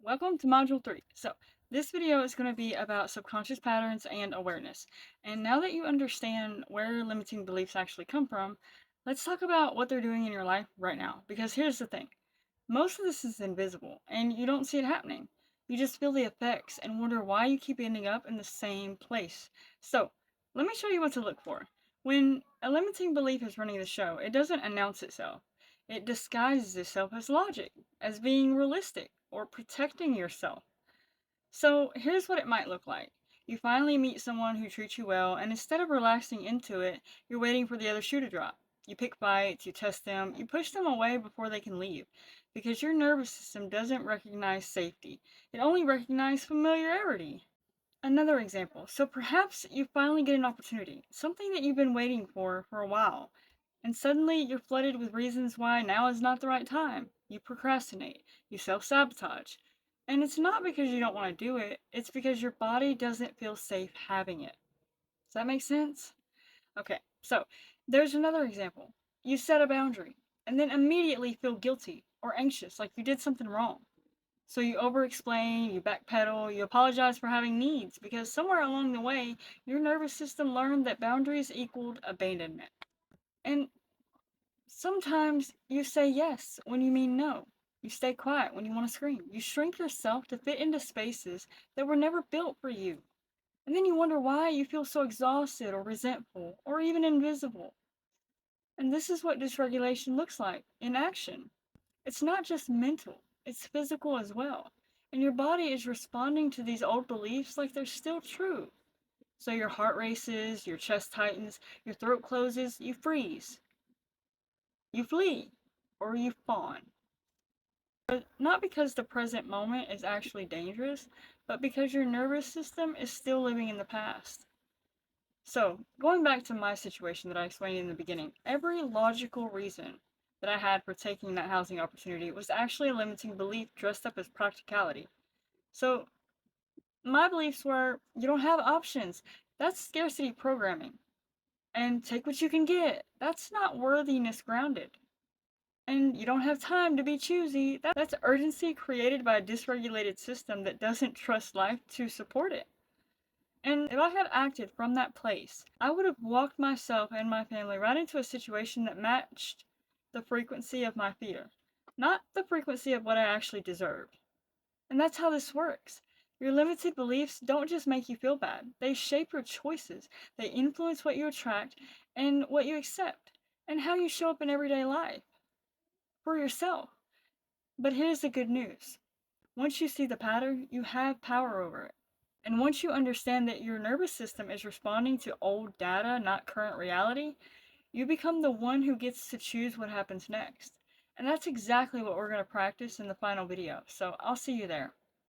Welcome to Module 3. So, this video is going to be about subconscious patterns and awareness. And now that you understand where limiting beliefs actually come from, let's talk about what they're doing in your life right now. Because here's the thing, most of this is invisible, and you don't see it happening. You just feel the effects and wonder why you keep ending up in the same place. So, let me show you what to look for. When a limiting belief is running the show, it doesn't announce itself. It disguises itself as logic, as being realistic, or protecting yourself. So here's what it might look like. You finally meet someone who treats you well, and instead of relaxing into it, you're waiting for the other shoe to drop. You pick fights, you test them, you push them away before they can leave, because your nervous system doesn't recognize safety. It only recognizes familiarity. Another example. So perhaps you finally get an opportunity, something that you've been waiting for a while, and suddenly you're flooded with reasons why now is not the right time. You procrastinate, you self sabotage. And it's not because you don't want to do it, it's because your body doesn't feel safe having it. Does that make sense? Okay, so there's another example. You set a boundary, and then immediately feel guilty or anxious like you did something wrong. So you over explain, you backpedal, you apologize for having needs because somewhere along the way, your nervous system learned that boundaries equaled abandonment. And sometimes you say yes when you mean no. You stay quiet when you want to scream. You shrink yourself to fit into spaces that were never built for you. And then you wonder why you feel so exhausted or resentful or even invisible. And this is what dysregulation looks like in action. It's not just mental, it's physical as well. And your body is responding to these old beliefs like they're still true. So your heart races, your chest tightens, your throat closes, you freeze, you flee, or you fawn. But not because the present moment is actually dangerous, but because your nervous system is still living in the past. So, going back to my situation that I explained in the beginning, every logical reason that I had for taking that housing opportunity was actually a limiting belief dressed up as practicality. So, my beliefs were you don't have options. That's scarcity programming. And take what you can get. That's not worthiness grounded. And you don't have time to be choosy. That's urgency created by a dysregulated system that doesn't trust life to support it. And if I had acted from that place, I would have walked myself and my family right into a situation that matched the frequency of my fear, not the frequency of what I actually deserved. And that's how this works. Your limited beliefs don't just make you feel bad, they shape your choices, they influence what you attract and what you accept, and how you show up in everyday life for yourself. But here's the good news, once you see the pattern, you have power over it. And once you understand that your nervous system is responding to old data, not current reality, you become the one who gets to choose what happens next. And that's exactly what we're going to practice in the final video. So I'll see you there.